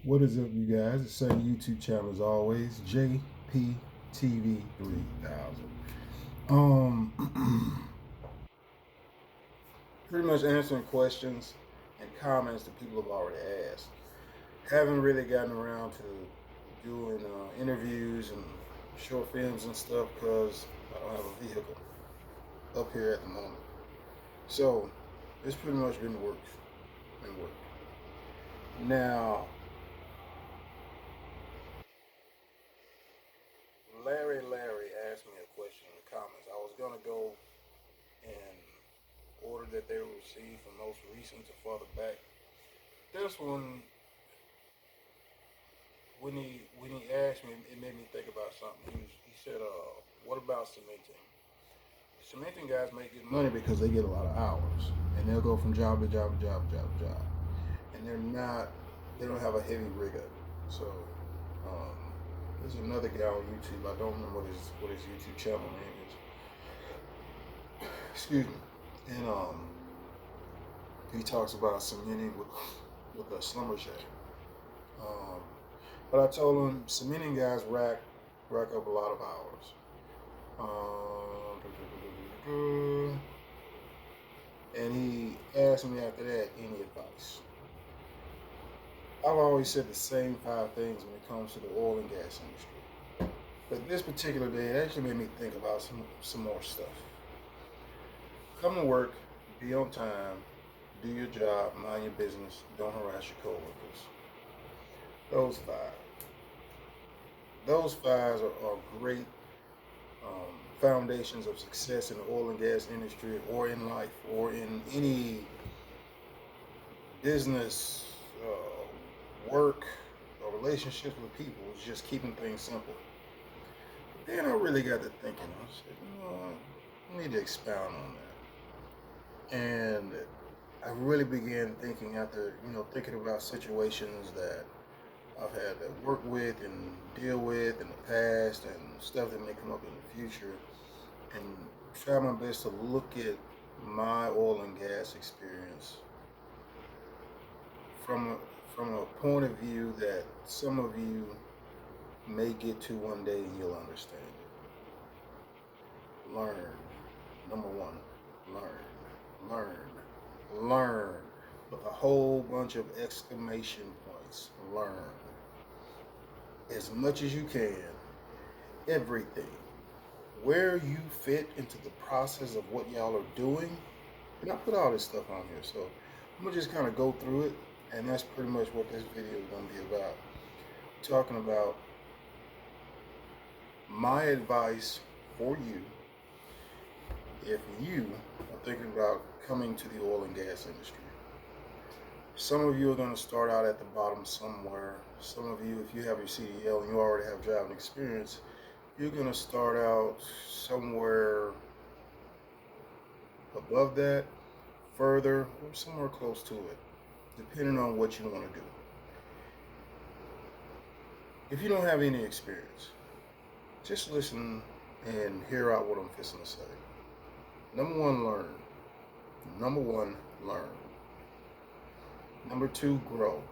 What is up, you guys? The same YouTube channel as always, JPTV 3000. Pretty much answering questions and comments that people have already asked. Haven't really gotten around to doing interviews and short films and stuff because I don't have a vehicle up here at the moment. So it's pretty much been work. Now, Larry asked me a question in the comments. I was gonna go in order that they were received from most recent to farther back. This one, when he asked me, it made me think about something. He said, "What about cementing?" Cementing guys make good money because they get a lot of hours, and they'll go from job to job to job to job to job, and they don't have a heavy rig up. So, um, there's another guy on YouTube. I don't remember what his YouTube channel name is. Excuse me. And he talks about cementing with a Schlumberger. Um, but I told him cementing guys rack up a lot of hours. And he asked me after that any advice. I've always said the same 5 things when it comes to the oil and gas industry. But this particular day, it actually made me think about some more stuff. Come to work, be on time, do your job, mind your business, don't harass your coworkers. Those 5. Those 5 are great foundations of success in the oil and gas industry or in life or in any business, work, or relationships with people. It's just keeping things simple. Then I really got to thinking. I said, I need to expound on that. And I really began thinking after, thinking about situations that I've had to work with and deal with in the past and stuff that may come up in the future, and try my best to look at my oil and gas experience from a point of view that some of you may get to one day and you'll understand it. Learn. Number 1, learn with a whole bunch of exclamation points. Learn as much as you can, everything, where you fit into the process of what y'all are doing. And I put all this stuff on here, so I'm gonna just kind of go through it, and that's pretty much what this video is gonna be about. Talking about my advice for you if you are thinking about coming to the oil and gas industry. Some of you are going to start out at the bottom somewhere. Some of you, if you have your CDL and you already have driving experience, you're going to start out somewhere above that, further, or somewhere close to it, depending on what you want to do. If you don't have any experience, just listen and hear out what I'm fixing to say. Number 1, learn. Number 2, grow.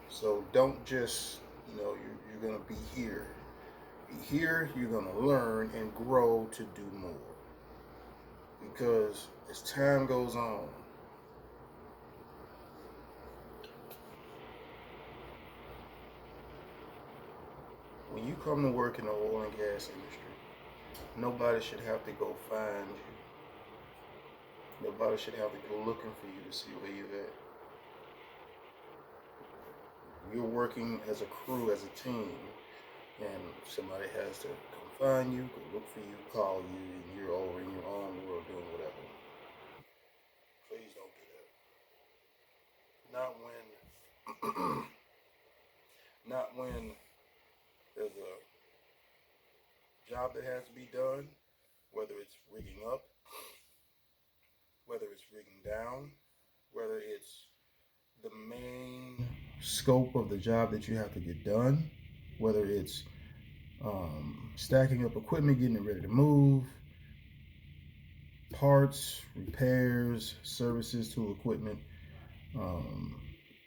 So don't just, you're going to be here. Here, you're going to learn and grow to do more. Because as time goes on, when you come to work in the oil and gas industry, nobody should have to go find you. Nobody should have to go looking for you to see where you're at. You're working as a crew, as a team, and somebody has to come find you, go look for you, call you, and you're over in your own world doing whatever. Please don't do that. Not when there's a job that has to be done, whether it's rigging up, whether it's rigging down, whether it's the main scope of the job that you have to get done, whether it's stacking up equipment, getting it ready to move, parts, repairs, services to equipment,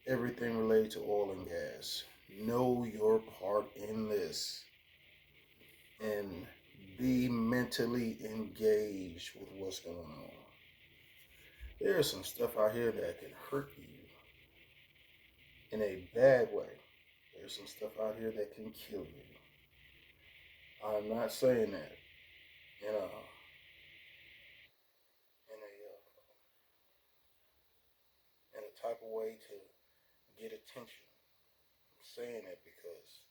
everything related to oil and gas. know your part in this and be mentally engaged with what's going on. There's some stuff out here that can hurt you in a bad way. There's some stuff out here that can kill you. I'm not saying that in a in a in a type of way to get attention. I'm saying that because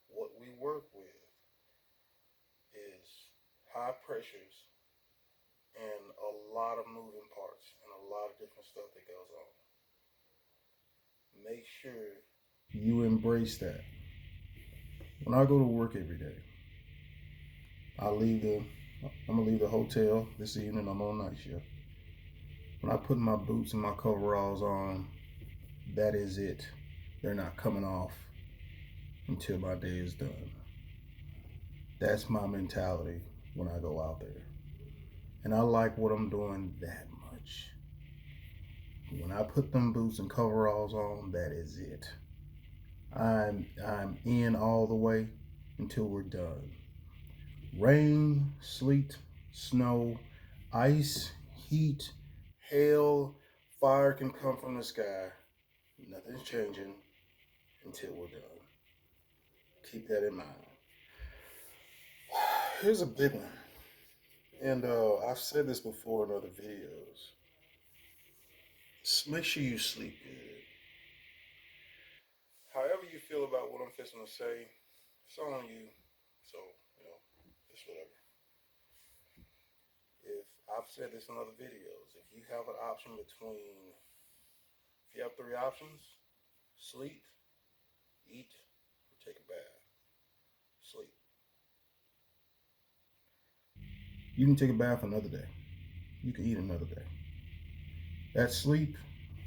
what we work with is high pressures and a lot of moving parts and a lot of different stuff that goes on. Make sure you embrace that. When I go to work every day, I leave the I'm gonna leave the hotel this evening. I'm on night shift. When I put my boots and my coveralls on, that is it. They're not coming off until my day is done. That's my mentality when I go out there. And I like what I'm doing that much. When I put them boots and coveralls on, that is it. I'm in all the way until we're done. Rain, sleet, snow, ice, heat, hail, fire can come from the sky. Nothing's changing until we're done. Keep that in mind. Here's a big one. And I've said this before in other videos. Make sure you sleep good. However you feel about what I'm fixing to say, it's on you. So, it's whatever. If I've said this in other videos, if you have an option between, if you have three options, sleep, eat, or take a bath. Sleep. You can take a bath another day. You can eat another day. That sleep,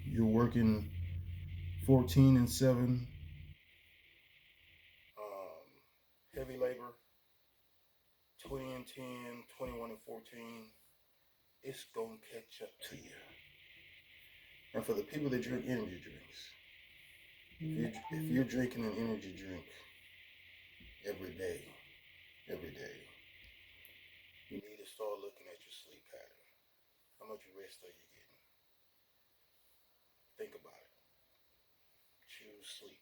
you're working 14 and 7, heavy labor, 20 and 10, 21 and 14. It's going to catch up to you. And for the people that drink energy drinks, if you're drinking an energy drink every day, you need to start looking at your sleep pattern. How much rest are you getting? Think about it. Choose sleep.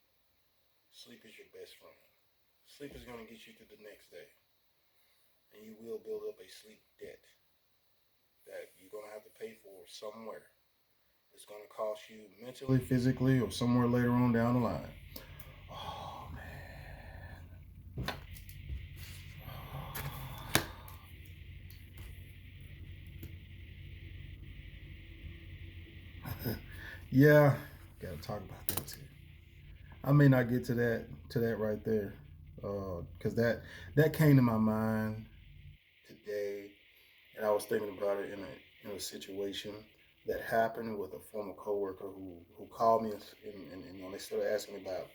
Sleep is your best friend. Sleep is going to get you through the next day. And you will build up a sleep debt that you're going to have to pay for somewhere. It's going to cost you mentally, physically, or somewhere later on down the line. Oh, man. Yeah, got to talk about that too. I may not get to that right there, because that came to my mind today, and I was thinking about it in a situation that happened with a former coworker who called me and they started asking me about.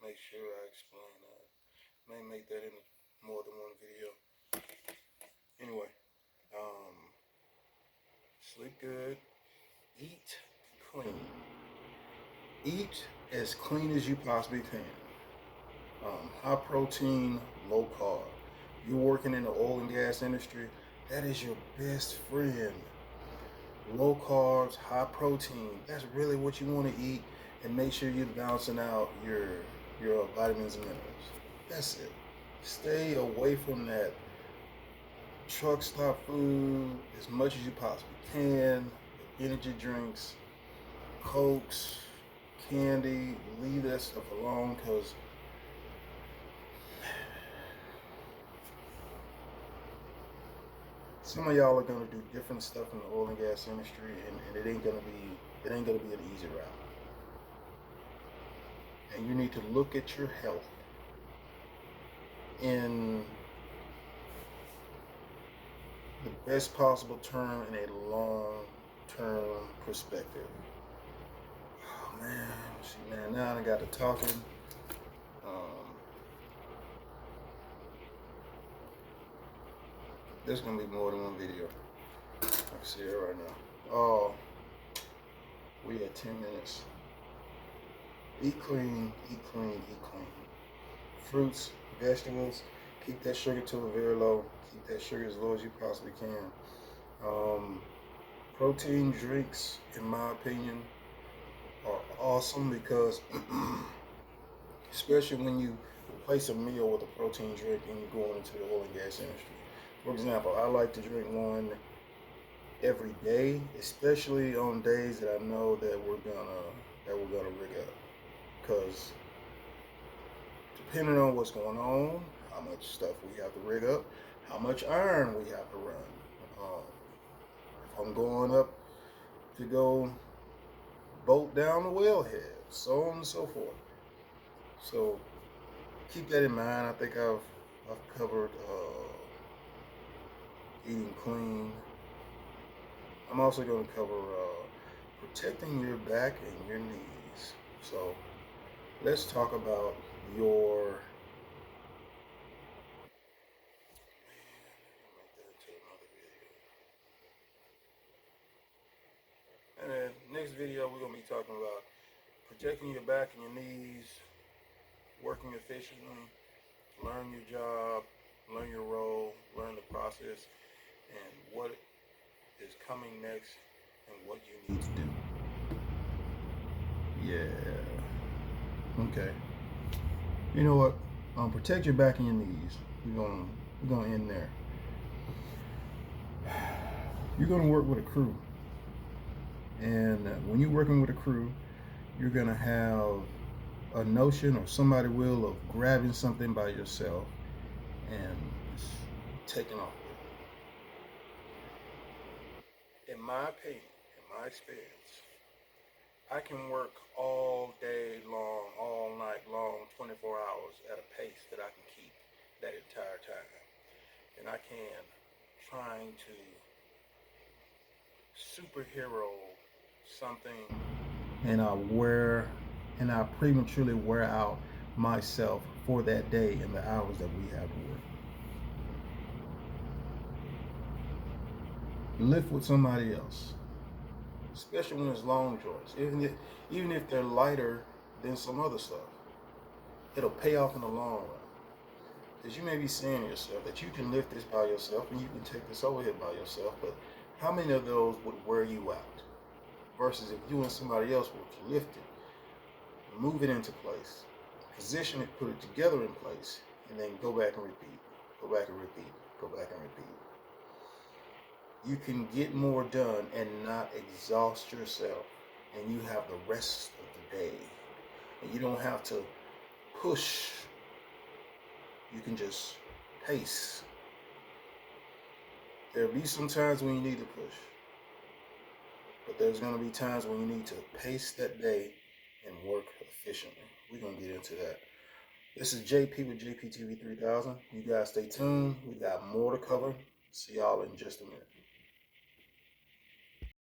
Make sure I explain that. May make that in more than one video. Anyway, um, sleep good, eat clean, eat as clean as you possibly can. High protein, low carb. You're working in the oil and gas industry, that is your best friend. Low carbs, high protein. That's really what you want to eat, and make sure you're balancing out your vitamins and minerals. That's it. Stay away from that truck stop food as much as you possibly can. Energy drinks, cokes, candy. Leave that stuff alone, because some of y'all are gonna do different stuff in the oil and gas industry, and it ain't gonna be an easy route. And you need to look at your health in the best possible term in a long term perspective. Oh man, see man, now I got to talking. Um, there's gonna be more than one video. I can see it right now. Oh, We at 10 minutes. Eat clean, eat clean, eat clean. Fruits, vegetables, keep that sugar to a very low. Keep that sugar as low as you possibly can. Protein drinks, in my opinion, are awesome because, especially when you replace a meal with a protein drink and you're going into the oil and gas industry. For example, I like to drink one every day, especially on days that I know that we're gonna rig up. Because depending on what's going on, how much stuff we have to rig up, how much iron we have to run. If I'm going up to go bolt down the wellhead, so on and so forth. So keep that in mind. I think I've covered eating clean. I'm also going to cover protecting your back and your knees. So let's talk about your. And then next video we're gonna be talking about protecting your back and your knees, working efficiently, learn your job, learn your role, learn the process, and what is coming next and what you need to do. Yeah. Okay. You know what? Protect your back and your knees. We're gonna end there. You're gonna work with a crew, and when you're working with a crew, you're gonna have a notion or somebody will of grabbing something by yourself and just taking off. In my opinion, in my experience, I can work all day long, all night long, 24 hours at a pace that I can keep that entire time. And I can trying to superhero something and I prematurely wear out myself for that day and the hours that we have to work. Lift with somebody else, especially when it's long joints. Even if they're lighter than some other stuff, it'll pay off in the long run. Because you may be saying to yourself that you can lift this by yourself and you can take this overhead by yourself, but how many of those would wear you out? Versus if you and somebody else were to lift it, move it into place, position it, put it together in place, and then go back and repeat, go back and repeat, go back and repeat. You can get more done and not exhaust yourself, and you have the rest of the day. And you don't have to push. You can just pace. There'll be some times when you need to push, but there's going to be times when you need to pace that day and work efficiently. We're going to get into that. This is JP with JPTV 3000. You guys stay tuned. We got more to cover. See y'all in just a minute.